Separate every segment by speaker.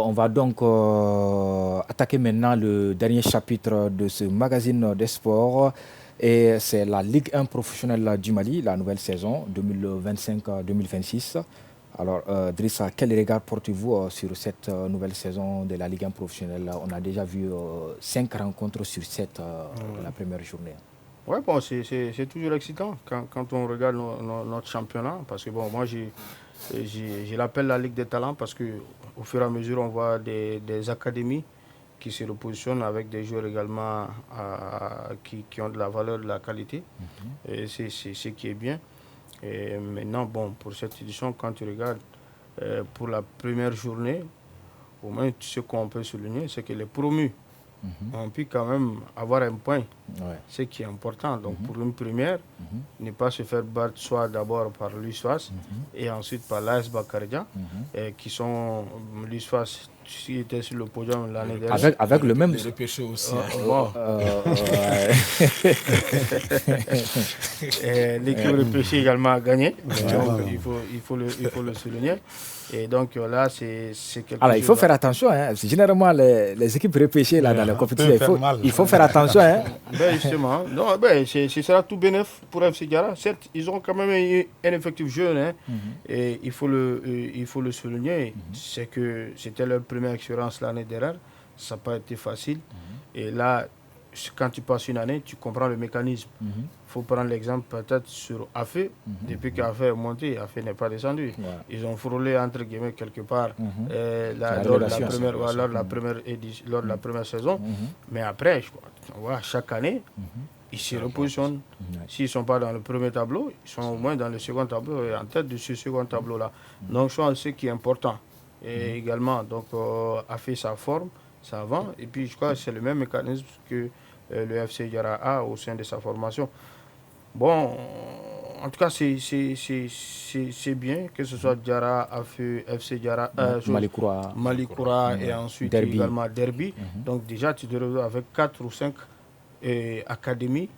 Speaker 1: on va donc attaquer maintenant le dernier chapitre de ce magazine des sports. Et c'est la Ligue 1 professionnelle du Mali, la nouvelle saison 2025-2026. Alors, Drissa, quel regard portez-vous sur cette nouvelle saison de la Ligue 1 professionnelle? On a déjà vu 5 rencontres sur 7 la première journée.
Speaker 2: Ouais, bon, c'est toujours excitant quand on regarde notre championnat. Parce que, bon, moi, je l'appelle la Ligue des talents parce qu'au fur et à mesure, on voit des académies qui se repositionnent avec des joueurs également qui ont de la valeur, de la qualité. Et c'est ce qui est bien. Et maintenant, bon, pour cette édition, quand tu regardes pour la première journée, au moins ce qu'on peut souligner, c'est que les promus ont pu quand même avoir un point, ce qui est important. Donc pour une première, ne pas se faire battre soit d'abord par l'USFAS et ensuite par l'AS Bakaridjan, qui sont l'USFAS qui était sur le podium l'année dernière.
Speaker 1: Avec le même...
Speaker 3: repêché aussi.
Speaker 2: L'équipe repêchée également a gagné, donc il faut le souligner. Et donc là, c'est quelque chose...
Speaker 1: Alors, il faut faire attention. Hein. Généralement, les équipes repêchées là, dans la compétition, il faut faire attention. Hein.
Speaker 2: Justement, ce sera tout bénéf pour FC Diarra. Certes, ils ont quand même un effectif jeune. Hein, et il faut le souligner. C'est que c'était leur première expérience l'année dernière. Ça n'a pas été facile. Et là, quand tu passes une année, tu comprends le mécanisme. Il faut prendre l'exemple peut-être sur Afé. Depuis qu'Afé est monté, Afé n'est pas descendu. Ils ont frôlé entre guillemets quelque part lors de la première saison. Mais après, on voit chaque année, ils se repositionnent. S'ils ne sont pas dans le premier tableau, ils sont au moins dans le second tableau et en tête de ce second tableau-là. Donc je pense que ce qui est important. Et également, donc, Afé sa forme, ça avance. Et puis je crois que c'est le même mécanisme que le FC Diarra a au sein de sa formation. Bon, en tout cas, c'est bien que ce soit Diarra, FC Diarra, Malikoura et ensuite Derby. Également Derby. Donc déjà, tu te retrouves avec 4 ou 5 académies.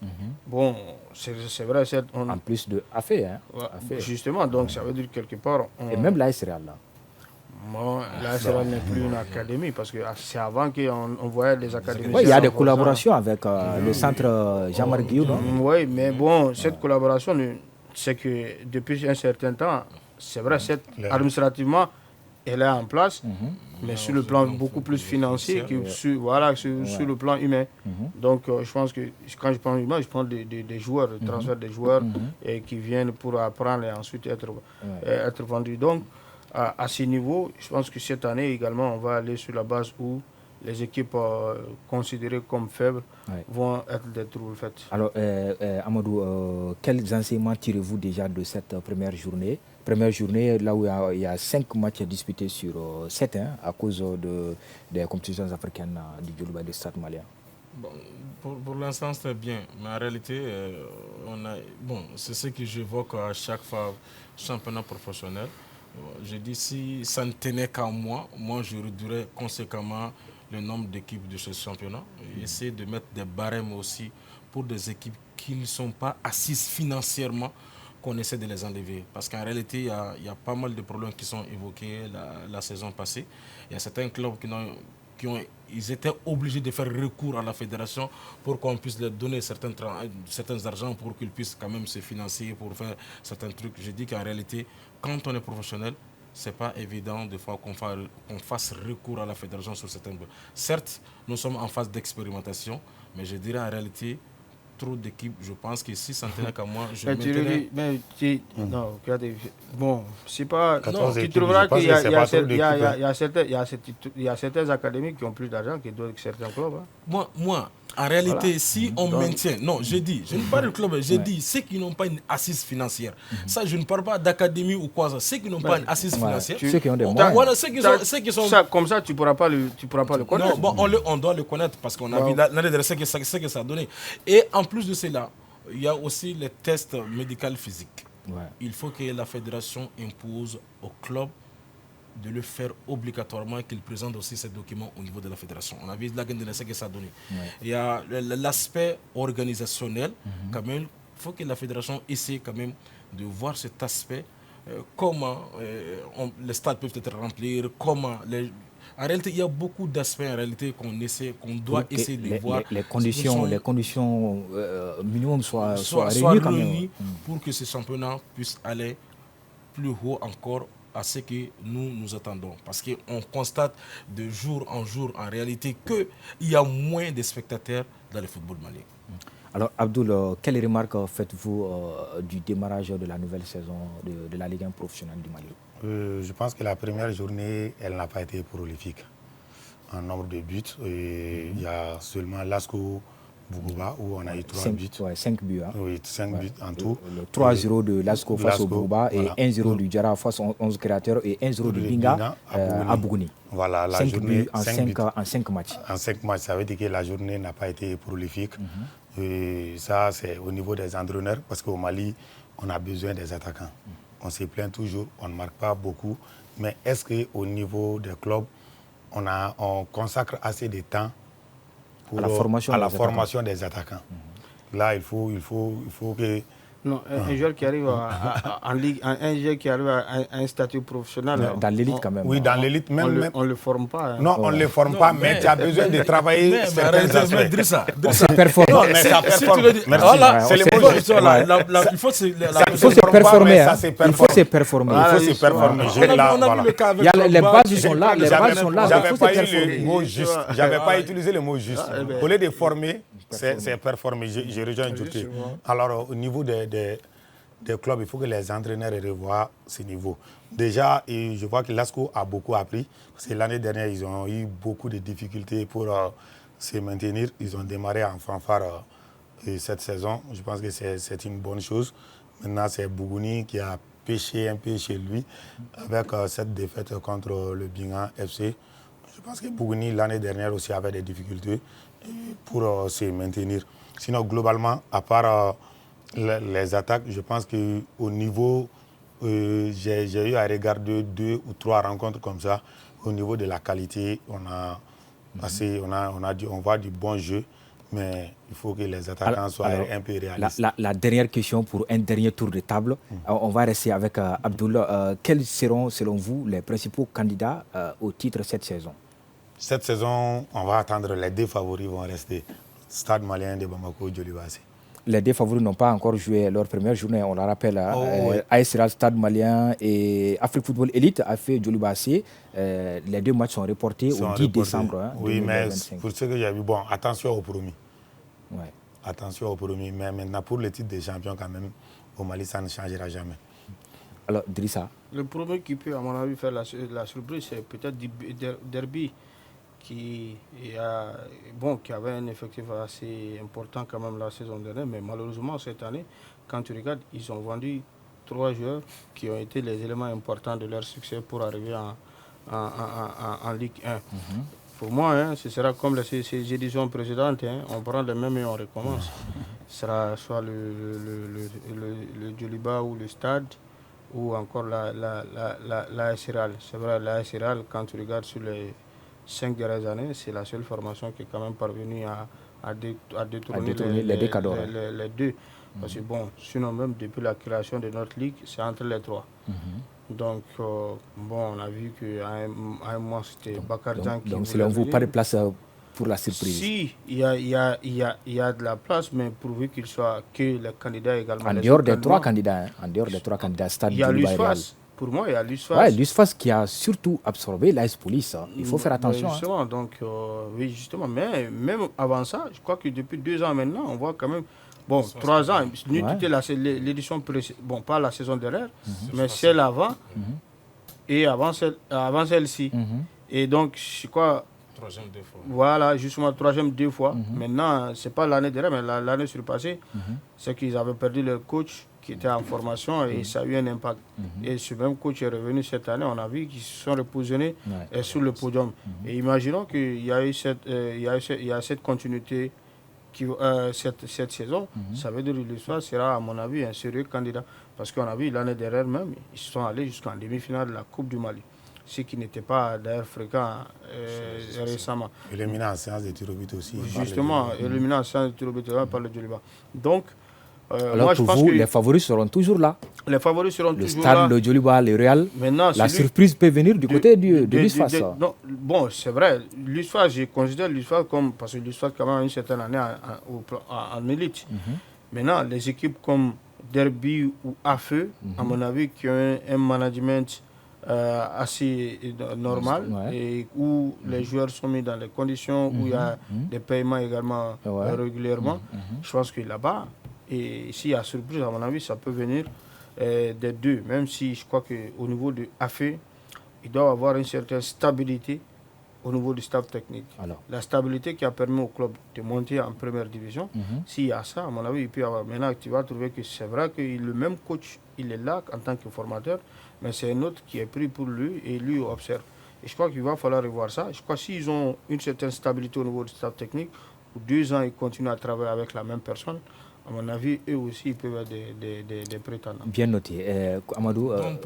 Speaker 2: Bon, c'est vrai.
Speaker 1: En plus de Afé. Hein.
Speaker 2: Justement, donc ça veut dire quelque part...
Speaker 1: Et même l'AS Real là.
Speaker 2: Bon, là, ce n'est plus une académie parce que c'est avant qu'on voyait des académies.
Speaker 1: Oui, il y a des collaborations avec le centre Jean-Marc Guillaume.
Speaker 2: Oui, mais bon, cette collaboration, c'est que depuis un certain temps, c'est vrai, administrativement, elle est en place, mais sur le plan beaucoup plus financier que sur le plan humain. Donc, je pense que quand je prends humain, je prends des joueurs, le transfert des joueurs qui viennent pour apprendre et ensuite être vendus. Donc, à ce niveau, je pense que cette année également, on va aller sur la base où les équipes considérées comme faibles vont être des trous faits.
Speaker 1: Alors, Amadou, quels enseignements tirez-vous déjà de cette première journée? Première journée, là où il y a 5 matchs disputés sur 7 à cause des compétitions africaines du Djoloba de Stade malien.
Speaker 3: Bon, pour l'instant, c'est bien. Mais en réalité, c'est ce que j'évoque à chaque fois championnat professionnel. Je dis, si ça ne tenait qu'à moi, je réduirais conséquemment le nombre d'équipes de ce championnat. Et essayer de mettre des barèmes aussi pour des équipes qui ne sont pas assises financièrement, qu'on essaie de les enlever. Parce qu'en réalité, il y a pas mal de problèmes qui sont évoqués la saison passée. Il y a certains clubs ils étaient obligés de faire recours à la fédération pour qu'on puisse leur donner certains argents pour qu'ils puissent quand même se financer pour faire certains trucs. Je dis qu'en réalité, quand on est professionnel, ce n'est pas évident de fois qu'on fasse recours à la fédération sur certains points. Certes, nous sommes en phase d'expérimentation, mais je dirais en réalité, trop d'équipes, je pense que si ça ne tenait qu'à moi, je mettrais...
Speaker 2: Non, regardez, bon, c'est pas... Non, tu trouveras qu'il y a certaines académies qui ont plus d'argent que certains clubs. Hein.
Speaker 3: Moi, en réalité, si on maintient... Non, je ne parle pas de club, je dis ceux qui n'ont pas une assise financière. Ça, je ne parle pas d'académie ou quoi. Ceux qui n'ont pas une assise financière.
Speaker 1: Ceux qui ont des moyens.
Speaker 3: Voilà, ceux qui sont...
Speaker 2: Ça, comme ça, tu ne pourras pas le connaître.
Speaker 3: Non, bon, on doit le connaître parce qu'on a vu l'année dernière ce que ça a donné. Et en plus de cela, il y a aussi les tests médicaux physiques. Il faut que la fédération impose au club de le faire obligatoirement, qu'il présente aussi ces documents au niveau de la fédération. On a vu là ce que ça a donné. Il y a l'aspect organisationnel, quand même. Il faut que la fédération essaie quand même de voir cet aspect, comment les stades peuvent être remplis, comment En réalité, il y a beaucoup d'aspects en réalité qu'on doit essayer de voir.
Speaker 1: Les conditions minimum soient réunies quand même.
Speaker 3: Pour que ce championnat puisse aller plus haut encore à ce que nous attendons. Parce qu'on constate de jour en jour en réalité qu'il y a moins de spectateurs dans le football malien.
Speaker 1: Alors Abdoul, quelles remarques faites-vous du démarrage de la nouvelle saison de la Ligue 1 professionnelle du Mali?
Speaker 4: Je pense que la première journée, elle n'a pas été prolifique en nombre de buts. Il y a seulement Lasco Bougouba où on a eu 3 buts.
Speaker 1: 5 buts. Hein.
Speaker 4: Oui, 5 buts en tout.
Speaker 1: Le 3-0 de Lasco face au Bougouba et 1-0 du Djara face aux 11 créateurs et 1-0 du Binga à Bougouni.
Speaker 4: Voilà, la
Speaker 1: 5
Speaker 4: journée
Speaker 1: buts en 5 matchs.
Speaker 4: En 5 matchs, ça veut dire que la journée n'a pas été prolifique. Et ça, c'est au niveau des entraîneurs, parce qu'au Mali, on a besoin des attaquants. On se plaint toujours, on ne marque pas beaucoup. Mais est-ce qu'au niveau des clubs, on consacre assez de temps
Speaker 1: à la formation
Speaker 4: des attaquants? Là, il faut que...
Speaker 2: Non, un joueur qui arrive en Ligue, un joueur qui arrive à un statut professionnel.
Speaker 1: Dans l'élite quand même.
Speaker 4: Oui, dans l'élite même.
Speaker 2: On ne le forme pas. Hein.
Speaker 4: Non, on ne le forme pas, mais tu as besoin de travailler certains aspects.
Speaker 1: On se performe.
Speaker 4: Non, mais ça performe.
Speaker 1: Merci.
Speaker 3: Voilà,
Speaker 1: c'est
Speaker 3: le
Speaker 1: mot.
Speaker 3: Il faut
Speaker 1: se performer. Il faut se performer.
Speaker 4: Il faut se performer.
Speaker 3: On a vu le cas avec
Speaker 1: les bases sont là. Les bases sont là.
Speaker 4: J'avais pas eu le mot juste. J'avais pas utilisé le mot juste. Au lieu de former, c'est performer. Je rejoins Djouté. Alors, au niveau des clubs, il faut que les entraîneurs revoient ce niveau. Déjà, je vois que Lasco a beaucoup appris. Parce que l'année dernière, ils ont eu beaucoup de difficultés pour se maintenir. Ils ont démarré en fanfare cette saison. Je pense que c'est une bonne chose. Maintenant, c'est Bougouni qui a pêché un peu chez lui avec cette défaite contre le Binga FC. Je pense que Bougouni, l'année dernière aussi, avait des difficultés pour se maintenir. Sinon, globalement, à part les attaques, je pense qu'au niveau, j'ai eu à regarder 2 ou 3 rencontres comme ça. Au niveau de la qualité, on voit du bon jeu, mais il faut que les attaquants soient un peu réalistes.
Speaker 1: La dernière question pour un dernier tour de table. On va rester avec Abdoul. Quels seront, selon vous, les principaux candidats au titre cette saison?
Speaker 4: Cette saison, on va attendre les 2 favoris vont rester. Stade malien de Bamako, Djolibassi.
Speaker 1: Les 2 favoris n'ont pas encore joué leur première journée, on le rappelle. AS Real, Stade malien et Afrique Football Elite a fait Djolibassi. Les 2 matchs sont reportés au 10 décembre.
Speaker 4: Oui, 2025. Mais pour ce que j'ai vu, bon, attention au promis.
Speaker 1: Ouais.
Speaker 4: Attention au promis. Mais maintenant, pour le titre de champion, quand même, au Mali, ça ne changera jamais.
Speaker 1: Alors, Drissa.
Speaker 2: Le premier qui peut, à mon avis, faire la surprise, c'est peut-être Derby. Qui avait un effectif assez important quand même la saison dernière, mais malheureusement cette année, quand tu regardes, ils ont vendu 3 joueurs qui ont été les éléments importants de leur succès pour arriver en Ligue 1. Pour moi, ce sera comme ces éditions précédentes, on prend les mêmes et on recommence. Ce sera soit le Djoliba ou le Stade, ou encore la SRL. C'est vrai, la SRL, quand tu regardes sur les 5 dernières années, c'est la seule formation qui est quand même parvenue à détourner les 2 cadeaux. Parce que sinon même depuis la création de notre ligue, c'est entre les 3. Donc, on a vu qu'à un moment, c'était Bakarjan qui...
Speaker 1: Donc, selon vous, pas de place pour la surprise?
Speaker 2: Si, il y a de la place, mais pourvu qu'il soit que les candidats également...
Speaker 1: En dehors des 3 candidats, Stade,
Speaker 2: il y a l'USFAS. Pour moi, il y a l'USFAS.
Speaker 1: Oui, l'USFAS qui a surtout absorbé l'AS Police. Il faut faire attention.
Speaker 2: Justement, oui, justement. Mais même avant ça, je crois que depuis 2 ans maintenant, on voit quand même... 3 ans, l'édition précédente, pas la saison dernière, mais celle avant, et avant celle-ci. Et donc, je crois...
Speaker 3: 3e 2 fois.
Speaker 2: Voilà, justement, 3e 2 fois. Maintenant, ce n'est pas l'année dernière, mais l'année surpassée, c'est qu'ils avaient perdu leur coach qui était en formation et ça a eu un impact. Et ce même coach est revenu cette année, on a vu qu'ils se sont repositionnés sur le podium. Et imaginons qu'il y a eu cette continuité cette saison. Ça veut dire que l'histoire sera, à mon avis, un sérieux candidat. Parce qu'on a vu l'année dernière même, ils sont allés jusqu'en demi-finale de la Coupe du Mali. Ce qui n'était pas d'ailleurs fréquent récemment.
Speaker 4: Éliminé en séance de tir au but aussi.
Speaker 2: Justement, éliminé en séance de tir au but par le Djoliba. Donc,
Speaker 1: Alors moi, pour vous, les favoris seront toujours là.
Speaker 2: Les favoris seront toujours
Speaker 1: Le
Speaker 2: là.
Speaker 1: stade de Djoliba, le Real. Maintenant, la surprise peut venir du côté de l'USFAS.
Speaker 2: Bon, c'est vrai. L'USFAS, je considère l'USFAS comme... Parce que l'USFAS, quand même, une certaine année en élite. Maintenant, les équipes comme Derby ou AFE, à mon avis, qui ont un management assez normal et où les joueurs sont mis dans les conditions où il y a des paiements également régulièrement. Je pense que là-bas, et s'il y a surprise, à mon avis, ça peut venir des deux. Même si je crois qu'au niveau de AFE, il doit avoir une certaine stabilité au niveau du staff technique. Alors. La stabilité qui a permis au club de monter en première division, s'il y a ça, à mon avis, il peut y avoir. Maintenant, tu vas trouver que c'est vrai que le même coach, il est là en tant que formateur, mais c'est un autre qui est pris pour lui et lui observe. Et je crois qu'il va falloir revoir ça. Je crois que s'ils ont une certaine stabilité au niveau du staff technique, ou 2 ans, ils continuent à travailler avec la même personne, à mon avis, eux aussi, ils peuvent être des prétendants.
Speaker 1: Bien noté. Amadou
Speaker 3: Donc,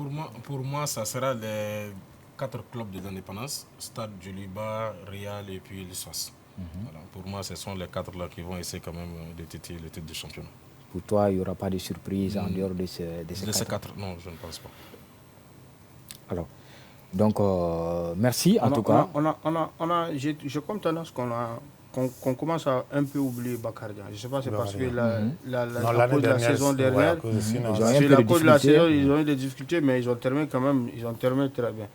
Speaker 3: pour moi, ça sera les 4 clubs de l'indépendance, Stade Djoliba, Real et puis l'USFAS. Voilà, pour moi, ce sont les 4 là qui vont essayer quand même de titiller le titre de championnat.
Speaker 1: Pour toi, il n'y aura pas de surprise en dehors de ces 4?
Speaker 3: Non, je ne pense pas.
Speaker 1: Alors, donc, merci en tout cas.
Speaker 2: J'ai comme tendance qu'on commence à un peu oublier Bakardia. Je ne sais pas, c'est parce que la cause de la saison dernière, la cause de la saison, ils ont eu des difficultés, mais ils ont terminé quand même, ils ont terminé très bien.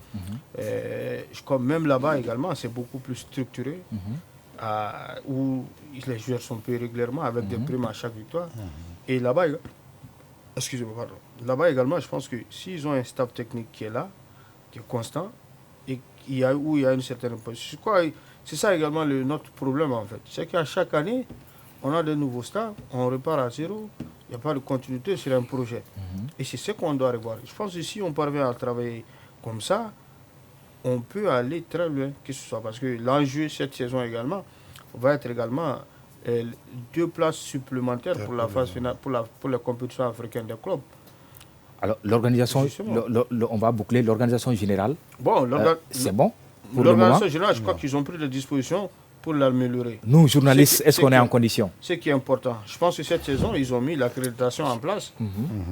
Speaker 2: Comme même là-bas également, c'est beaucoup plus structuré, où les joueurs sont payés régulièrement avec des primes à chaque victoire. Et là-bas, excusez-moi, pardon. Là-bas également, je pense que s'ils ont un staff technique qui est là, qui est constant, et où il y a une certaine... C'est ça également notre problème en fait. C'est qu'à chaque année, on a de nouveaux staffs, on repart à zéro, il n'y a pas de continuité sur un projet. Et c'est ce qu'on doit revoir. Je pense que si on parvient à travailler comme ça, on peut aller très loin, que ce soit. Parce que l'enjeu cette saison également va être également 2 places supplémentaires pour la phase finale, pour la compétition africaine des clubs.
Speaker 1: Alors, l'organisation, on va boucler l'organisation générale.
Speaker 2: Bon,
Speaker 1: c'est bon.
Speaker 2: L'organisation générale, je crois qu'ils ont pris des dispositions pour l'améliorer.
Speaker 1: Nous, journalistes, est-ce qu'on est en condition?
Speaker 2: Ce qui est important. Je pense que cette saison, ils ont mis l'accréditation en place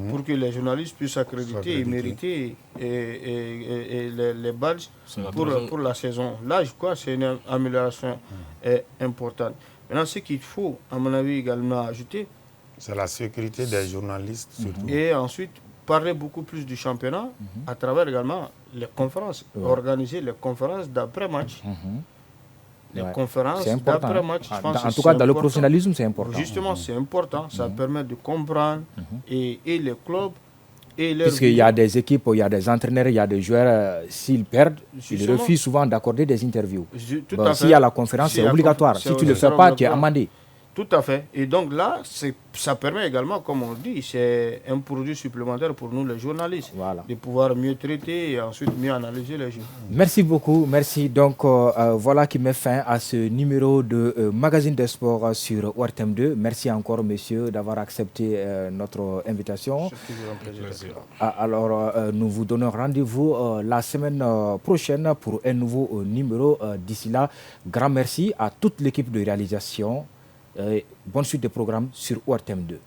Speaker 2: pour que les journalistes puissent accréditer et mériter les badges pour la saison. Là, je crois que c'est une amélioration importante. Maintenant, ce qu'il faut, à mon avis, également ajouter,
Speaker 4: c'est la sécurité des journalistes, surtout.
Speaker 2: Et ensuite, parler beaucoup plus du championnat à travers également les conférences, organiser les conférences d'après-match. Les conférences d'après-match, je pense
Speaker 1: en tout cas, dans le professionnalisme, c'est important.
Speaker 2: Justement, c'est important. Ça permet de comprendre et les clubs et les...
Speaker 1: Puisqu'il y a des équipes, il y a des entraîneurs, il y a des joueurs, s'ils perdent, ils refusent souvent d'accorder des interviews. S'il y a la conférence, c'est obligatoire. Si tu ne le fais pas, tu es amendé.
Speaker 2: Tout à fait. Et donc là, ça permet également, comme on dit, c'est un produit supplémentaire pour nous les journalistes, de pouvoir mieux traiter et ensuite mieux analyser les jeux.
Speaker 1: Merci beaucoup. Merci. Donc voilà qui met fin à ce numéro de Magazine des Sports sur ORTM 2. Merci encore, messieurs, d'avoir accepté notre invitation.
Speaker 2: C'est toujours un plaisir.
Speaker 1: Alors, nous vous donnons rendez-vous la semaine prochaine pour un nouveau numéro. D'ici là, grand merci à toute l'équipe de réalisation. Bonne suite de programme sur ORTM 2.